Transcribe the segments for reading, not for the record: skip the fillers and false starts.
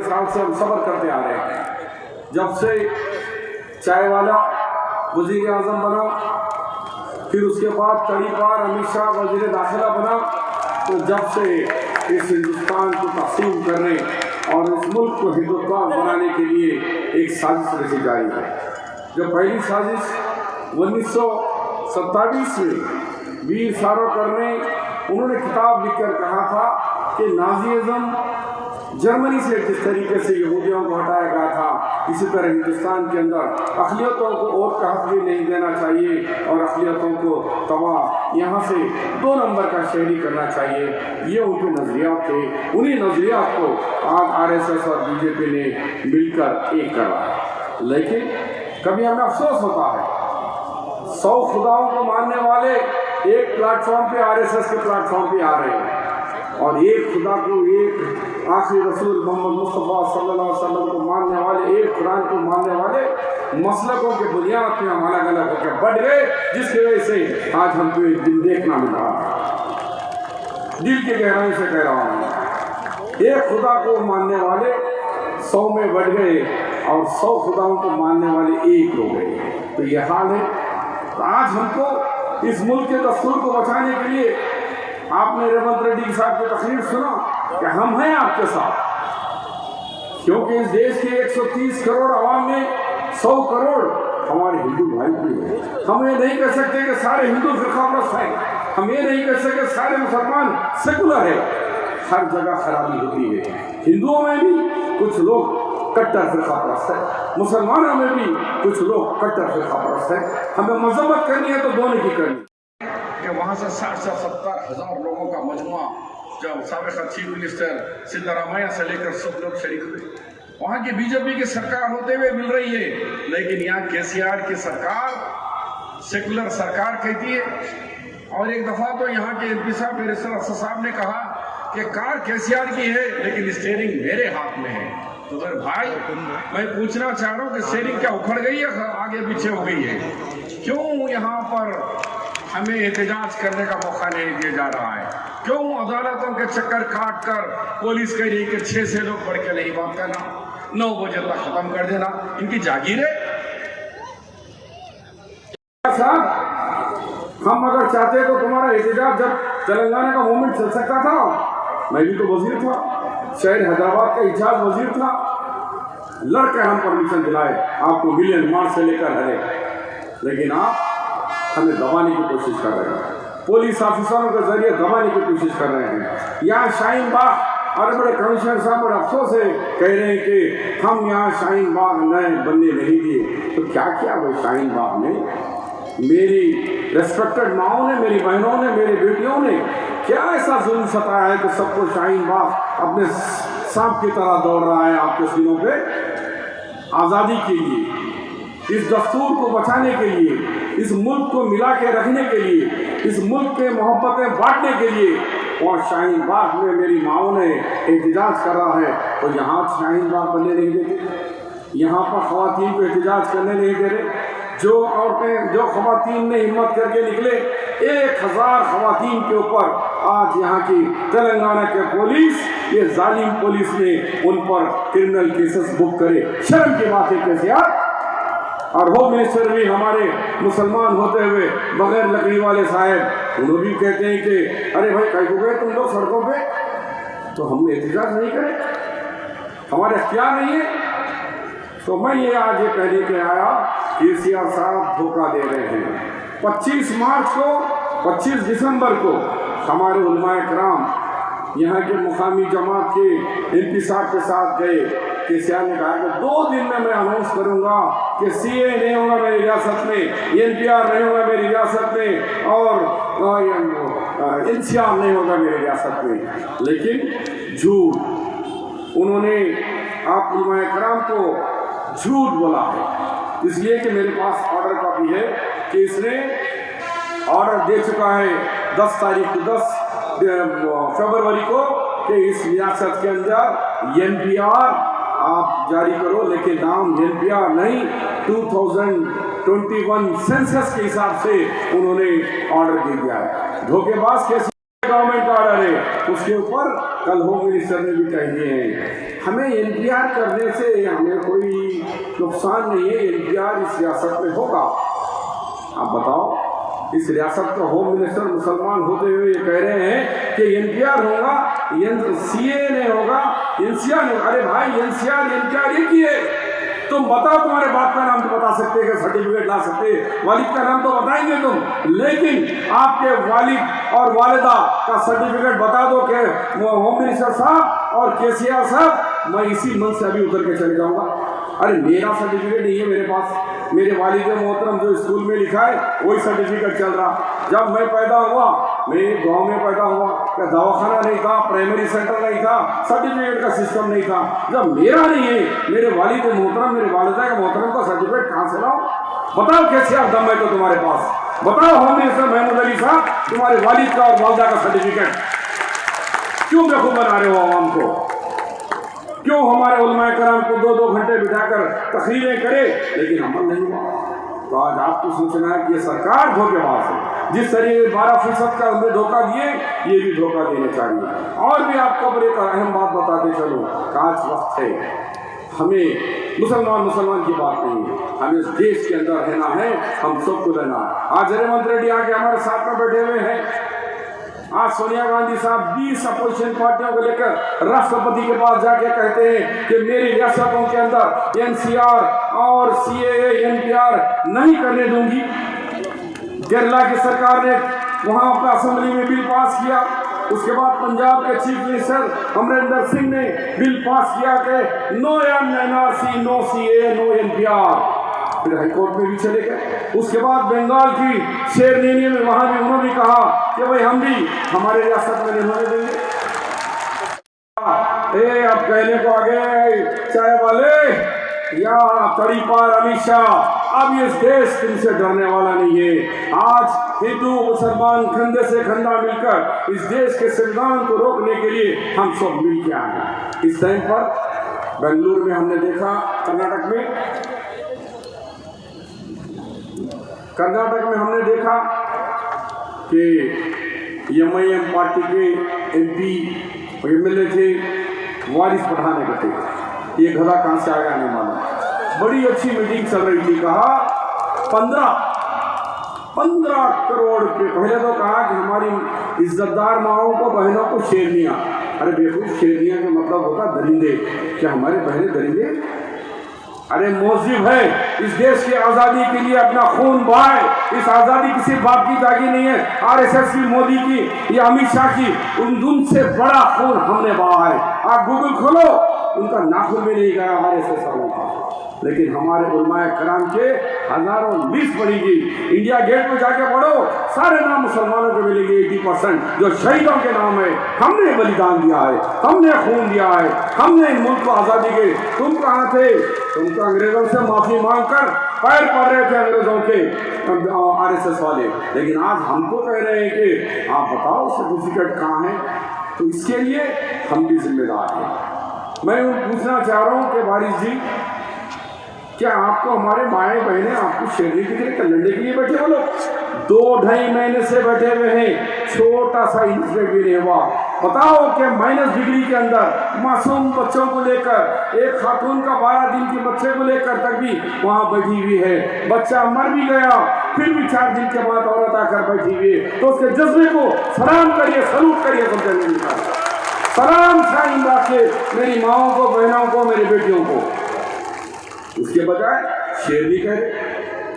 साल से हम सब्र करते आ रहे हैं। जब से चाय वाला वजीर आजम बना, फिर उसके बाद कड़ी बार अमित शाह वजीर दाखिला बना, तो जब से इस हिंदुस्तान को तक़सीम करने और इस मुल्क को हिंदुस्तान बनाने के लिए एक साजिश रची जा रही है। जो पहली साजिश 1927 में वीर सावरकर ने उन्होंने किताब लिखकर कहा था कि नाज़ीज़्म जर्मनी से जिस तरीके से यहूदियों को हटाया गया था, इसी तरह हिंदुस्तान के अंदर अक़लियतों को और का हक़ भी नहीं देना चाहिए और अक़लियतों को तबाह यहाँ से 2 नंबर का शहरी करना चाहिए। ये उनके नज़रियात थे। उन्हीं नज़रियात को आज RSS और BJP ने मिलकर एक करा है। लेकिन कभी हमें अफसोस होता है, 100 खुदाओं को मानने वाले एक प्लेटफॉर्म पे RSS के प्लेटफॉर्म पे आ रहे हैं और एक खुदा को, एक आखिरी रसूल मोहम्मद मुस्तफ़ा सल्लल्लाहु अलैहि वसल्लम को मानने वाले, एक कुरान को मानने वाले मसलकों के बुनियाद पे हम अलग अलग होकर बढ़ गए, जिसकी वजह से आज हमको एक दिन देखना मिल रहा है। दिल की गहराई से कह रहा हूँ, एक खुदा को मानने वाले 100 में बढ़ गए और 100 खुदाओं को मानने वाले एक हो गए। तो यह हाल है। तो आज हमको इस मुल्क के दस्तूर को बचाने के लिए, आपने रेवंत रेड्डी साहब की तकरीर सुना कि हम हैं आपके साथ, क्योंकि इस देश के 130 करोड़ आवाम में 100 करोड़ हमारे हिंदू भाई भी हैं। हम ये नहीं कह सकते कि सारे हिंदू फिरकाप्रस्त हैं, हम ये नहीं कह सकते सारे मुसलमान सेकुलर है। हर जगह खराबी होती है। हिंदुओं में भी कुछ लोग कट्टर फिरकाप्रस्त है, मुसलमानों में भी कुछ लोग कट्टर फिरकाप्रस्त है। हमें मजम्मत करनी है तो दोनों की करनी कि वहाँ से 60 से 70 हज़ार लोगों का मजमुआ, जब साबिक़ चीफ मिनिस्टर सिद्धारमैया से लेकर सब लोग शरीक हुए, वहाँ की BJP की सरकार होते हुए मिल रही है, लेकिन यहाँ KCR की सरकार सेकुलर सरकार कहती है। और एक दफ़ा तो यहाँ के MP साहब बैरिस्टर अफसर साहब ने कहा कि कार KCR की है लेकिन स्टीयरिंग मेरे हाथ में है। तो फिर भाई मैं पूछना चाह रहा हूँ कि स्टीयरिंग क्या उखड़ गई है, आगे पीछे हो गई है? क्यों यहाँ पर हमें एहतजाज करने का मौका नहीं दिया जा रहा है? क्यों अदालतों के चक्कर काट कर पुलिस कह रही है कि 6 से लोग बढ़ के नहीं बात करना, 9 बजे तक खत्म कर देना? इनकी जागीर है। हम अगर चाहते तो तुम्हारा एहतजाज, जब तेलंगाना का मूवमेंट चल सकता था, मैं भी तो वजीर था, शहर हैदराबाद का इंचार्ज वजीर था, लड़के हम परमिशन दिलाए आपको मिलियन मार्च से लेकर हरे, लेकिन आप हमें दबाने की कोशिश कर रहे हैं, पुलिस ऑफिसरों के जरिए दबाने की कोशिश कर रहे हैं। यहाँ शाहीन बाग और बड़े कमिश्नर साहब बड़े अफसोस से कह रहे हैं कि हम यहाँ शाहीन बाग नए बनने नहीं दिए। तो क्या किया भाई शाहीन बाग ने? मेरी रेस्पेक्टेड माओं ने, मेरी बहनों ने, मेरी बेटियों ने क्या ऐसा जुल्म सताया है कि सबको शाहीन बाग अपने सांप की तरह दौड़ रहा है आपके सीनों पे? आज़ादी के लिए, इस दस्तूर को बचाने के लिए, इस मुल्क को मिला के रखने के लिए, इस मुल्क के मोहब्बतें बांटने के लिए, और शाहीन बाग में मेरी माओं ने एहतजाज कर रहा है। तो यहाँ शाहीन बाग बनने नहीं देते, यहाँ पर ख़वातीन को एहतजाज करने नहीं दे रहे। जो औरतें, जो ख़वातीन ने हिम्मत करके निकले, 1000 ख़वातीन के ऊपर आज यहाँ की तेलंगाना के पुलिस, ये जालिम पुलिस ने उन पर क्रिमिनल केसेस बुक करे। शर्म की बात है कैसे यार? और होम मिनिस्टर भी हमारे मुसलमान होते हुए बगैर लकड़ी वाले साहब, उन्होंने भी कहते हैं कि अरे भाई कहीं को गए तुम लोग सड़कों पे, तो हम एहतजाज नहीं करें, हमारे अख्तियार नहीं है। तो मैं ये आज ये कहने के आया कि KCR साहब धोखा दे रहे हैं। 25 मार्च को, 25 दिसंबर को हमारे उलमाए कराम यहाँ के मुकामी जमात के MP साहब के साथ गए। KCR ने कहा कि 2 दिन में मैं अनाउंस करूंगा कि CA नहीं होगा मेरी रियासत में, NPR नहीं होगा मेरी रियासत में, और NCR नहीं होगा मेरी रियासत में। लेकिन झूठ, उन्होंने आप उलमाए कराम को झूठ बोला है, इसलिए कि मेरे पास ऑर्डर कॉपी है कि इसने ऑर्डर दे चुका है 10 फरवरी को कि इस रियासत के अंदर NPR आप जारी करो, लेकिन नाम NPR नहीं, 2021 सेंसस के हिसाब से उन्होंने ऑर्डर दे दिया है। धोखेबाज कैसे गवर्नमेंट ऑर्डर है, उसके ऊपर कल होम मिनिस्टर ने भी कह दिए हैं। हमें एनपीआर करने से हमें कोई नुकसान नहीं है। एनपीआर इस रियासत में होगा। आप बताओ, इस रियासत का होम मिनिस्टर मुसलमान होते हुए ये कह रहे हैं कि एनपीआर होगा, सीए नहीं होगा, एनसीआर नहीं होगा। अरे भाई, एनसीआर एनपीआर एक ही है। तुम बताओ, तुम्हारे बाप का नाम तो बता सकते हैं, सर्टिफिकेट ला सकते हैं, वालिद का नाम तो बताएंगे तुम, लेकिन आपके वालिद और वालिदा का सर्टिफिकेट बता दो कि होम मिनिस्टर साहब और केसीआर साहब, मैं इसी मन से अभी उतर के चले जाऊंगा। अरे मेरा सर्टिफिकेट नहीं है मेरे पास, मेरे वालिद मोहतरम जो स्कूल में लिखा है वही सर्टिफिकेट चल रहा। जब मैं पैदा हुआ, मैं गांव में पैदा हुआ, क्या दवाखाना नहीं था, प्राइमरी सेंटर नहीं था, सर्टिफिकेट का सिस्टम नहीं था। जब मेरा नहीं है, मेरे वालिद मोहतरम, मेरे वालिदा के मोहतरम का सर्टिफिकेट कहाँ से लाओ? बताओ कैसे आप दम है तो तुम्हारे पास? बताओ होम मिनिस्टर महमूद अली साहब, तुम्हारे वालिद का और वालिदा का सर्टिफिकेट क्यों बेवकूफ बना रहे हो आवाम को? क्यों हमारे उलमाए कराम को 2-2 घंटे बिठाकर तकरीरें करे लेकिन अमल नहीं हुआ? तो आज आपको सोचना है कि ये सरकार धोखेबाज है। जिस तरीके 12% का हमने धोखा दिए, ये भी धोखा देने चाहिए। और भी आपको पर एक अहम बात बताते चलो, आज वक्त है, हमें मुसलमान की बात नहीं है, हमें इस देश के अंदर रहना है, हम सबको रहना है। आज रेवंत रेड्डी आके हमारे साथ में बैठे हुए हैं। आज सोनिया गांधी साहब 20 अपोजिशन पार्टियों को लेकर राष्ट्रपति के पास जाके कहते हैं कि मेरी रियासतों के अंदर एनसीआर और सीएए एनपीआर नहीं करने दूंगी। केरला की सरकार ने वहां अपना असेंबली में बिल पास किया। उसके बाद पंजाब के चीफ मिनिस्टर अमरिंदर सिंह ने बिल पास किया कि no NRC, no CAA, no NPR. फिर हाईकोर्ट में भी चले गए। उसके बाद बंगाल की शेरनीनी में वहां भी उन्होंने कहा कि भाई हम भी हमारे रियासत में नहीं होने देंगे। अब कहने को आगे चाय वाले या तड़ी पार अमित शाह, अब ये देश तुमसे डरने वाला नहीं है। आज हिंदू मुसलमान कंधे से कंधा मिलकर इस देश के संविधान को रोकने के लिए हम सब मिल के आए। इस टाइम पर बेंगलुरु में हमने देखा, कर्नाटक में हमने देखा कि एमआईएम पार्टी के एमपी और एमएलए थे, वारिस पठान कहते, ये गधा कहाँ से आया नहीं मालूम। बड़ी अच्छी मीटिंग चल रही थी। कहा 15 करोड़ के, पहले तो कहा कि हमारी इज्जतदार माओं को, बहनों को शेरनियाँ। अरे बेवकूफ, शेरनियाँ का मतलब होता दरिंदे। क्या हमारे बहनें दरिंदे? अरे मोजिब है, इस देश की आज़ादी के लिए अपना खून बहाए। इस आज़ादी किसी बाप की जागी नहीं है, आरएसएस की, मोदी की या अमित शाह की। उनसे बड़ा खून हमने बहा है। आप गूगल खोलो, उनका नाखून भी नहीं गया आरएसएस वालों का। लेकिन हमारे उलमाए कराम के हजारों लिस्ट पड़ेगी। इंडिया गेट में जाके पढ़ो, सारे नाम मुसलमानों को मिलेंगे 80%, जो शहीदों के नाम है। हमने बलिदान दिया है, हमने खून दिया है, हमने इन मुल्क को आज़ादी के। तुम कहाँ थे? तुम तो अंग्रेजों से माफी मांगकर पैर पड़ रहे थे अंग्रेजों के, आरएसएस वाले। लेकिन आज हमको कह रहे हैं कि आप बताओ सर्टिफिकेट कहाँ है? तो इसके लिए हम भी जिम्मेदार हैं। मैं पूछना चाह रहा हूँ कि वारिस जी, क्या आपको हमारे माए बहने आपको शेरनी की तरह लड़ने के लिए बैठे? बोलो, 2-2.5 महीने से बैठे हुए हैं, छोटा सा इंसिडेंट भी नहीं हुआ। बताओ कि -डिग्री के अंदर मासूम बच्चों को लेकर, एक खातून का 12 दिन के बच्चे को लेकर तक भी वहाँ बैठी हुई है। बच्चा मर भी गया, फिर भी 4 दिन के बाद औरत आकर बैठी हुई है। तो उसके जज्बे को सलाम करिए, सलूट करिए। सलाम शाइन रखिए मेरी माओं को, बहनों को, मेरी बेटियों को। उसके बजाय शेरनी कह रहे,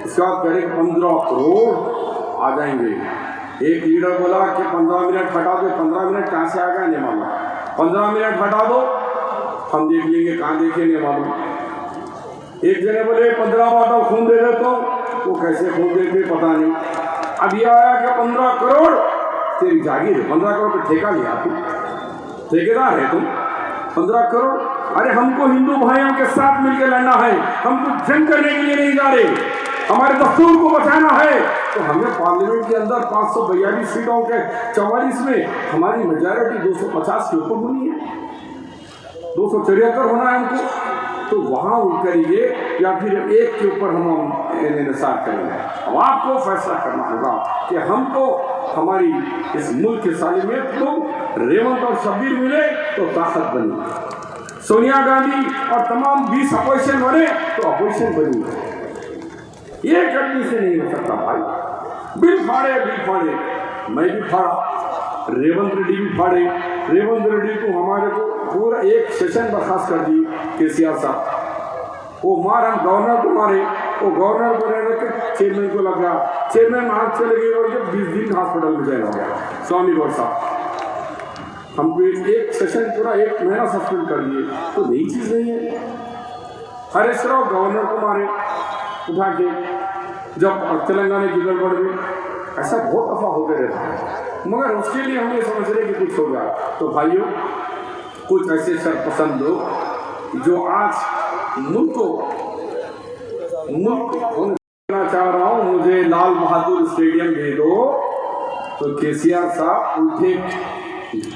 उसके बाद कह रहे 15 करोड़ आ जाएंगे। एक लीडर बोला कि 15 मिनट हटा दो। 15 मिनट कहाँ से आ गया नहीं मालूम। 15 मिनट हटा दो, हम देख लेंगे, कहाँ देखेंगे मालूम। एक जने बोले 15 बाटो खून दे दे, तो वो कैसे खून देते पता नहीं। अब ये आया कि 15 करोड़ तेरी जागीर है। 15 करोड़ पे ठेका लिया तुम, ठेकेदार है तुम। 15 करोड़, अरे हमको हिंदू भाइयों के साथ मिलकर लड़ना है। हम कुछ जंग करने के लिए नहीं जा रहे, हमारे दस्तूर को बचाना है। तो हमें पार्लियामेंट के अंदर 542 सीटों के 44 में हमारी मेजॉरिटी 250 के ऊपर होनी है, 274 होना है हमको। तो वहाँ करिए या फिर एक के ऊपर हम इंतजार करेंगे। अब आपको फैसला करना होगा कि हमको हमारी इस मुल्क के सालिमियत को रेवंत और शब्बीर मिले तो ताकत बनी। सोनिया गांधी और तमाम 20 अपोजिशन बने तो अपोजिशन बनी है, एक आदमी से नहीं हो सकता भाई। बिल फाड़े, मैं भी फाड़ा, रेवंत रेड्डी भी फाड़े। रेवंत रेड्डी को हमारे को पूरा एक सेशन बर्खास्त कर दी केसीआर साहब, वो मार, हम गवर्नर को मारे, वो गवर्नर को रहने के चेयरमैन को लग गया, चेयरमैन आग चले गए और जब 20 दिन हॉस्पिटल में जाना हो गया स्वामी गौर साहब। हमको एक सेशन पूरा 1 महीना सस्पेंड कर दिए, तो नई चीज़ नहीं है। हरीश राव गवर्नर को मारे उठा के, जब तेलंगाना की गड़बड़ में, ऐसा बहुत दफा होते रहता है, मगर उसके लिए हम ये समझ रहे कि कुछ हो गया। तो भाइयों, कुछ ऐसे सरपसंद लोग जो आज मुल्क को होना चाह रहा हूँ, मुझे लाल बहादुर स्टेडियम दे दो, तो केसीआर साहब उल्टे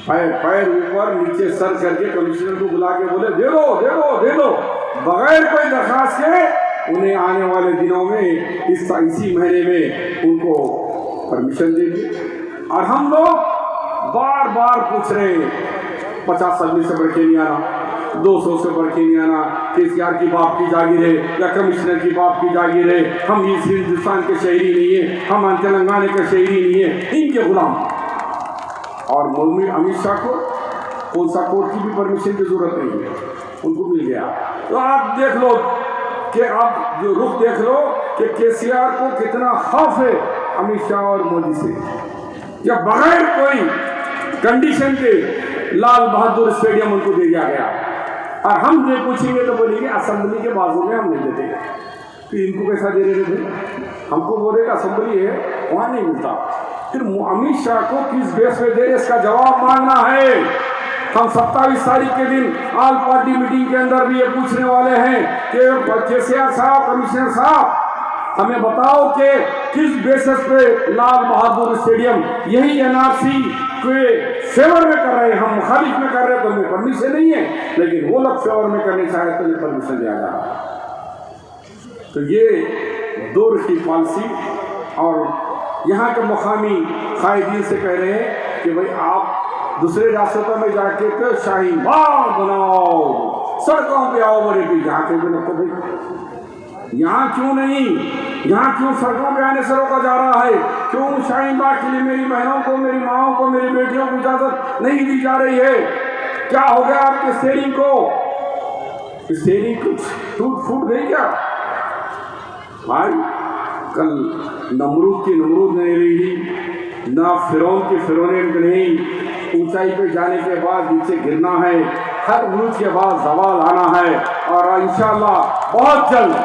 पैर ऊपर नीचे सर करके कमिश्नर को बुला के बोले दे दो, बगैर कोई दरखास्त के उन्हें आने वाले दिनों में इसी महीने में उनको परमिशन देंगे। और हम लोग बार बार पूछ रहे हैं, 50 आदमी से बढ़ के नहीं आना, 200 से बढ़ के नहीं आना, केसीआर की बाप की जागीर है या कमिश्नर की बाप की जागीर है, हम इस हिंदुस्तान के शहरी नहीं है, हम तेलंगाना के शहरी नहीं है, इनके गुलाम। और मौलवी अमित शाह को कौन सा कोर्ट की भी परमिशन की जरूरत नहीं है, उनको मिल गया। तो आप देख लो कि आप जो रुख देख लो कि केसीआर को कितना खौफ है अमित शाह और मोदी से, या बगैर कोई कंडीशन के लाल बहादुर स्टेडियम उनको दे दिया गया। और हम जो पूछेंगे तो बोलेंगे असेंबली के बाजू में हम नहीं देते, तो इनको कैसा दे रहे थे? हमको बोलेगा असेंबली है, वहाँ नहीं मिलता। फिर अमित शाह को किस बेस पे दे, इसका जवाब मांगना है। हम 27 तारीख के दिन ऑल पार्टी मीटिंग के अंदर भी ये पूछने वाले हैं कि केसीआर साहब, कमिश्नर साहब, हमें बताओ कि किस बेसिस पे लाल बहादुर स्टेडियम, यही एनआरसी के फेवर में कर रहे हैं, हम मुखालिफ में कर रहे हैं तो हमें परमिशन नहीं है, लेकिन वो लोग फेवर में करने चाहे तो उन्हें परमिशन दिया जा रहा है। तो ये दो रुखी पॉलिसी, और यहाँ के मुकामी कायदीन से कह रहे हैं कि भाई आप दूसरे रास्तों में जाके तो शाहीन बाग बनाओ, सड़कों पे आओ, बड़े भी यहाँ के भी रखो भाई, यहाँ क्यों नहीं, यहाँ क्यों सड़कों पे आने से रोका जा रहा है? क्यों शाहीन बाग के लिए मेरी बहनों को, मेरी माओं को, मेरी बेटियों को इजाजत नहीं दी जा रही है? क्या हो गया आपके स्टीयरिंग को? स्टीयरिंग कुछ टूट फूट गई क्या भाई? कल नमरूद की नमरूद नहीं रही, ना फिरौन की फिरौनियत नहीं। ऊंचाई पे जाने के बाद नीचे गिरना है, हर उरूज के बाद जवाल आना है, और इंशाअल्लाह बहुत जल्द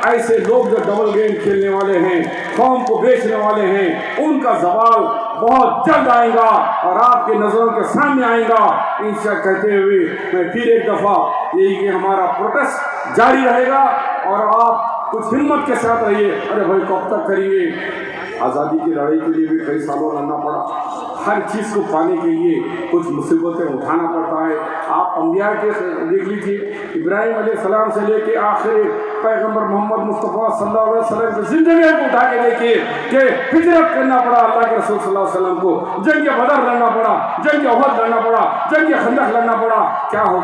ऐसे लोग जो डबल गेम खेलने वाले हैं, कौम को बेचने वाले हैं, उनका जवाल बहुत जल्द आएगा और आपके नजरों के सामने आएगा इंशाअल्लाह। कहते हुए मैं फिर एक दफ़ा यही कि हमारा प्रोटेस्ट जारी रहेगा और आप कुछ हिम्मत के साथ रहिए। अरे भाई कब तक करिए? आज़ादी की लड़ाई के लिए भी कई सालों लड़ना पड़ा, हर चीज़ को पाने के लिए कुछ मुसीबतें उठाना पड़ता है। आप अंबिया के देख लीजिए, इब्राहिम अलैहिस्सलाम से लेके आखिर पैगंबर मोहम्मद मुस्तफ़ा सल्लल्लाहु अलैहि वसल्लम की ज़िंदगी को उठा के देखिए कि हिजरत करना पड़ा अल्लाह के रसूल सल्लल्लाहु अलैहि वसल्लम को, जंग बदर लड़ना पड़ा, जंग उहद लड़ना पड़ा, जंग खंदक लड़ना पड़ा। क्या हो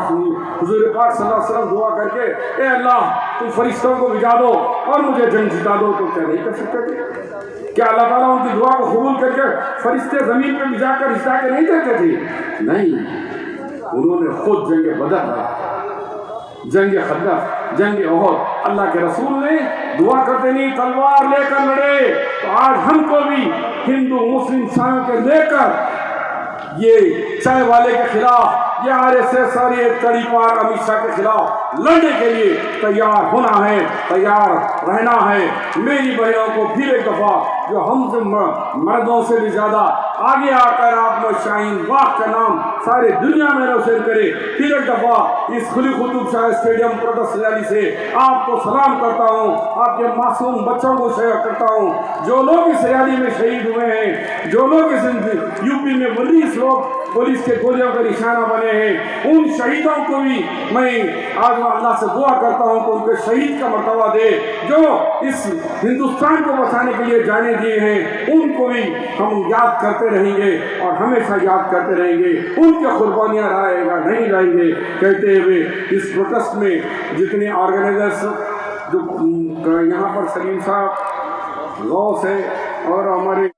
हुजूर पाक सल्लल्लाहु अलैहि वसल्लम दुआ करके, ए अल्लाह तुम फरिश्तों को भिजा दो और मुझे जंग जिता दो, तो क्या नहीं कर सकते थे? क्या अल्लाह ताला उनकी दुआ को कबूल करके फरिश्ते जमीन पे भिजा कर हिस्सा के नहीं देते थे? नहीं, उन्होंने खुद जंग बदर लड़ा, जंग खंदक, जंग उहद। अल्लाह के रसूल ने दुआ करते नहीं, तलवार लेकर लड़े। तो आज हमको भी हिंदू मुस्लिम सायों के लेकर ये चाय वाले के खिलाफ, ये आरएसएस और ये तड़ीपार अमित शाह के खिलाफ लड़ने के लिए तैयार होना है, तैयार रहना है। मेरी बहनों को फिर एक दफ़ा, जो हमसे मर्दों से भी ज़्यादा आगे आकर आपने शाहीन बाग का नाम सारी दुनिया में रोशन करे, फिर एक दफ़ा इस खुली Qutub Shah stadium protest rally से आपको सलाम करता हूँ, आपके मासूम बच्चों को शेयर करता हूँ। जो लोग इस रैली में शहीद हुए हैं, जो लोग इस यूपी में 19 लोग पुलिस के गोलियों का निशाना बने हैं, उन शहीदों को भी मैं आज अल्लाह से दुआ करता हूँ कि उनके शहीद का मर्तबा दे, जो इस हिंदुस्तान को बचाने के लिए जाने दिए हैं। उनको भी हम याद करते रहेंगे और हमेशा याद करते रहेंगे, उनकी कुर्बानियाँ रहेगा नहीं जाएंगे। कहते हुए इस प्रोटेस्ट में जितने ऑर्गेनाइजर्स जो यहाँ पर सलीम साहब, गौस है और हमारे